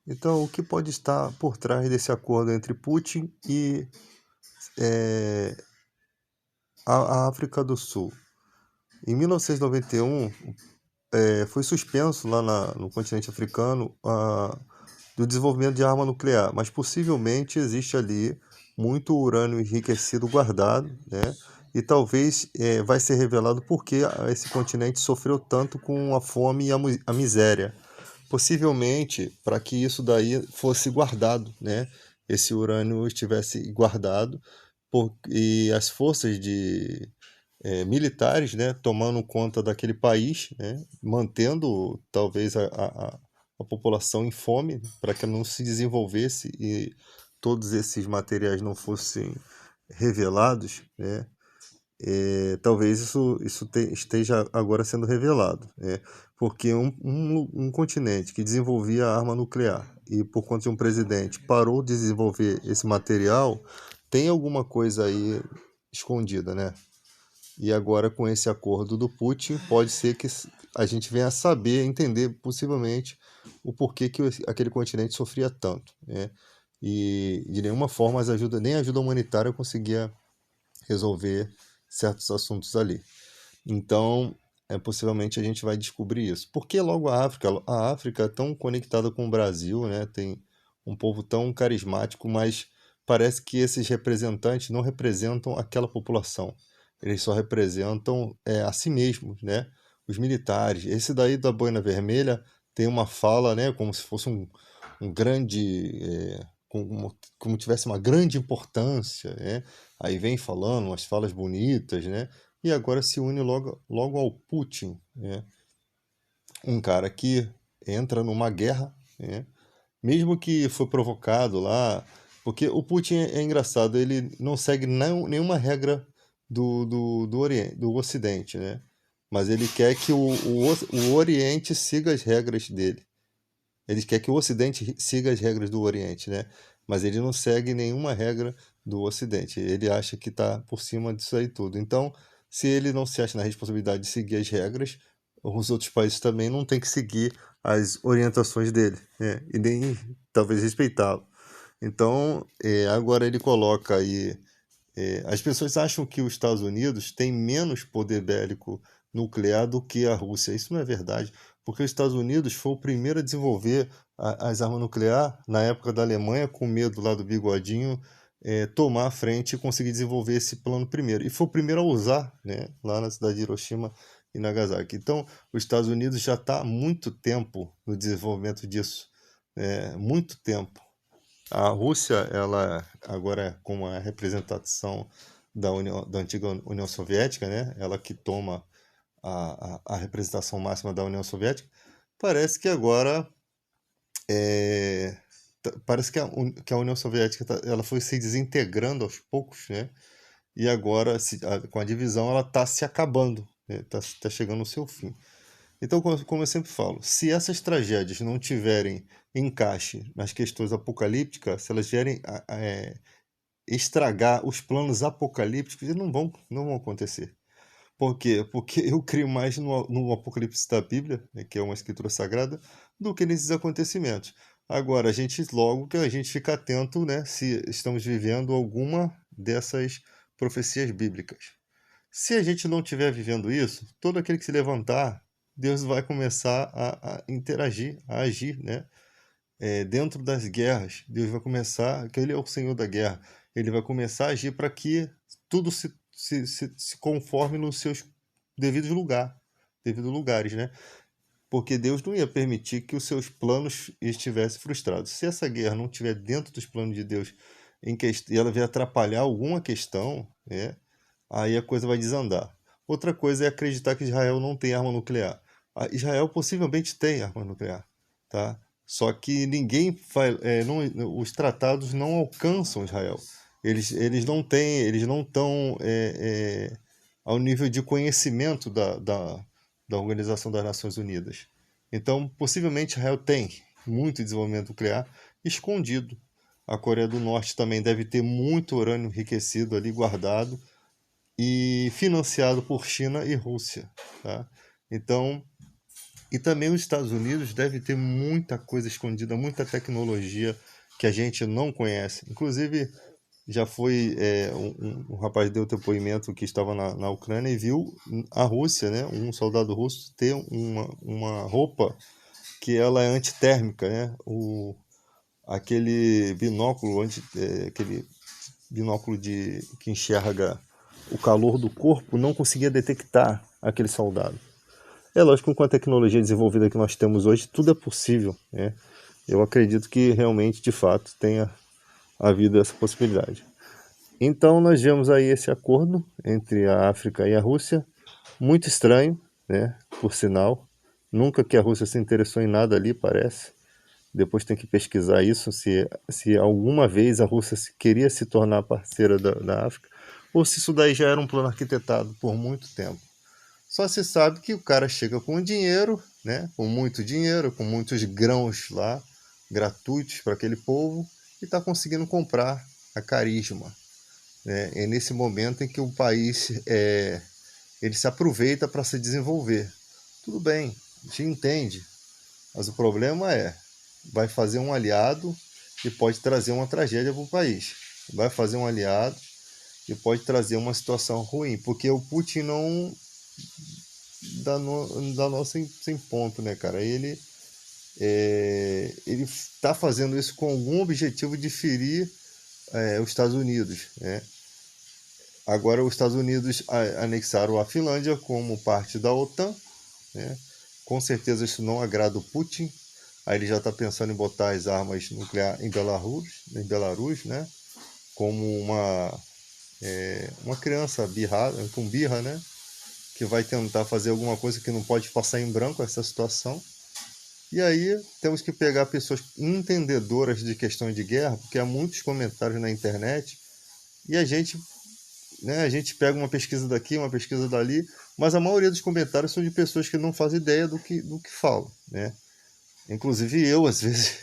Então, o que pode estar por trás desse acordo entre Putin e eh, a África do Sul? Em 1991, foi suspenso lá no continente africano do desenvolvimento de arma nuclear, mas possivelmente existe ali muito urânio enriquecido guardado, né? E talvez vai ser revelado por que esse continente sofreu tanto com a fome e a miséria. Possivelmente para que isso daí fosse guardado, né? Esse urânio estivesse guardado e as forças militares, né, tomando conta daquele país, né, mantendo talvez a população em fome para que ela não se desenvolvesse e todos esses materiais não fossem revelados, né, talvez esteja agora sendo revelado, né, porque um continente que desenvolvia arma nuclear e por conta de um presidente parou de desenvolver esse material, tem alguma coisa aí escondida, né? E agora, com esse acordo do Putin, pode ser que a gente venha a saber, entender possivelmente o porquê que aquele continente sofria tanto, né? E de nenhuma forma nem a ajuda humanitária conseguia resolver certos assuntos ali. Então, possivelmente a gente vai descobrir isso. Por que logo a África? A África é tão conectada com o Brasil, né? Tem um povo tão carismático, mas parece que esses representantes não representam aquela população. Eles só representam a si mesmos, né? Os militares. Esse daí da Boina Vermelha tem uma fala, né? Como se fosse um grande, como tivesse uma grande importância, né? Aí vem falando umas falas bonitas, né? E agora se une logo ao Putin, né? Um cara que entra numa guerra, né? Mesmo que foi provocado lá, porque o Putin é engraçado, ele não segue nenhuma regra do Oriente, do Ocidente, né? Mas ele quer que o Oriente siga as regras dele. Ele quer que o Ocidente siga as regras do Oriente, né? Mas ele não segue nenhuma regra do Ocidente. Ele acha que está por cima disso aí tudo. Então, se ele não se acha na responsabilidade de seguir as regras, os outros países também não têm que seguir as orientações dele, né? E nem talvez respeitá-lo. Então, agora ele coloca aí. As pessoas acham que os Estados Unidos têm menos poder bélico nuclear do que a Rússia. Isso não é verdade, porque os Estados Unidos foi o primeiro a desenvolver as armas nucleares na época da Alemanha, com medo lá do bigodinho tomar a frente e conseguir desenvolver esse plano primeiro. E foi o primeiro a usar, né, lá na cidade de Hiroshima e Nagasaki. Então, os Estados Unidos já está há muito tempo no desenvolvimento disso, muito tempo. A Rússia, ela agora com a representação da antiga União Soviética, né? Ela que toma a representação máxima da União Soviética, parece que agora parece que que a União Soviética ela foi se desintegrando aos poucos, né? E agora com a divisão ela está se acabando, está tá chegando ao seu fim. Então, como eu sempre falo, se essas tragédias não tiverem encaixe nas questões apocalípticas, se elas vierem estragar os planos apocalípticos, eles não vão acontecer. Por quê? Porque eu creio mais no Apocalipse da Bíblia, né, que é uma escritura sagrada, do que nesses acontecimentos. Agora, logo que a gente fica atento, né, se estamos vivendo alguma dessas profecias bíblicas. Se a gente não estiver vivendo isso, todo aquele que se levantar, Deus vai começar a interagir, a agir, né? Dentro das guerras, Deus vai começar, que Ele é o Senhor da guerra, Ele vai começar a agir para que tudo se conforme nos seus devidos lugares, né? Porque Deus não ia permitir que os seus planos estivessem frustrados. Se essa guerra não estiver dentro dos planos de Deus e ela vier atrapalhar alguma questão, né? Aí a coisa vai desandar. Outra coisa é acreditar que Israel não tem arma nuclear. Israel possivelmente tem arma nuclear, tá? Só que ninguém faz, os tratados não alcançam Israel. Eles não têm, eles não estão ao nível de conhecimento da Organização das Nações Unidas. Então, possivelmente Israel tem muito desenvolvimento nuclear escondido. A Coreia do Norte também deve ter muito urânio enriquecido ali guardado e financiado por China e Rússia, tá? Então, E também os Estados Unidos deve ter muita coisa escondida, muita tecnologia que a gente não conhece. Inclusive, já foi um rapaz deu depoimento que estava na Ucrânia e viu a Rússia, né, um soldado russo ter uma roupa que ela é antitérmica, né? Aquele binóculo aquele binóculo que enxerga o calor do corpo não conseguia detectar aquele soldado. É lógico que com a tecnologia desenvolvida que nós temos hoje, tudo é possível, né? Eu acredito que realmente, de fato, tenha havido essa possibilidade. Então nós vemos aí esse acordo entre a África e a Rússia, muito estranho, né? Por sinal, nunca que a Rússia se interessou em nada ali, parece. Depois tem que pesquisar isso, se alguma vez a Rússia queria se tornar parceira da África, ou se isso daí já era um plano arquitetado por muito tempo. Só se sabe que o cara chega com dinheiro, né? Com muito dinheiro, com muitos grãos lá, gratuitos para aquele povo, e está conseguindo comprar a carisma. Né? É nesse momento em que o país ele se aproveita para se desenvolver. Tudo bem, a gente entende, mas o problema vai fazer um aliado e pode trazer uma tragédia para o país. Vai fazer um aliado e pode trazer uma situação ruim, porque o Putin não dá nó sem ponto, né, cara? Ele está fazendo isso com algum objetivo de ferir os Estados Unidos, né? Agora os Estados Unidos anexaram a Finlândia como parte da OTAN, né? Com certeza isso não agrada o Putin. Aí ele já está pensando em botar as armas nucleares em Belarus, né? Como uma criança com birra, né? Que vai tentar fazer alguma coisa que não pode passar em branco essa situação. E aí temos que pegar pessoas entendedoras de questões de guerra, porque há muitos comentários na internet e a gente pega uma pesquisa daqui, uma pesquisa dali, mas a maioria dos comentários são de pessoas que não fazem ideia do que falam, né? Inclusive eu, às vezes,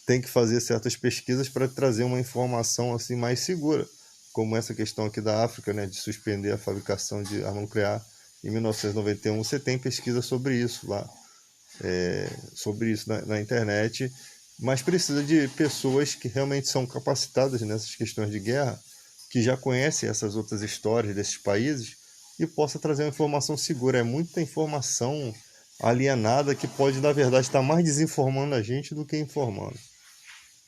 tenho que fazer certas pesquisas para trazer uma informação assim mais segura, como essa questão aqui da África, né, de suspender a fabricação de arma nuclear em 1991. Você tem pesquisa sobre isso lá, sobre isso na internet, mas precisa de pessoas que realmente são capacitadas nessas questões de guerra, que já conhecem essas outras histórias desses países e possa trazer uma informação segura. É muita informação alienada que pode, na verdade, estar mais desinformando a gente do que informando.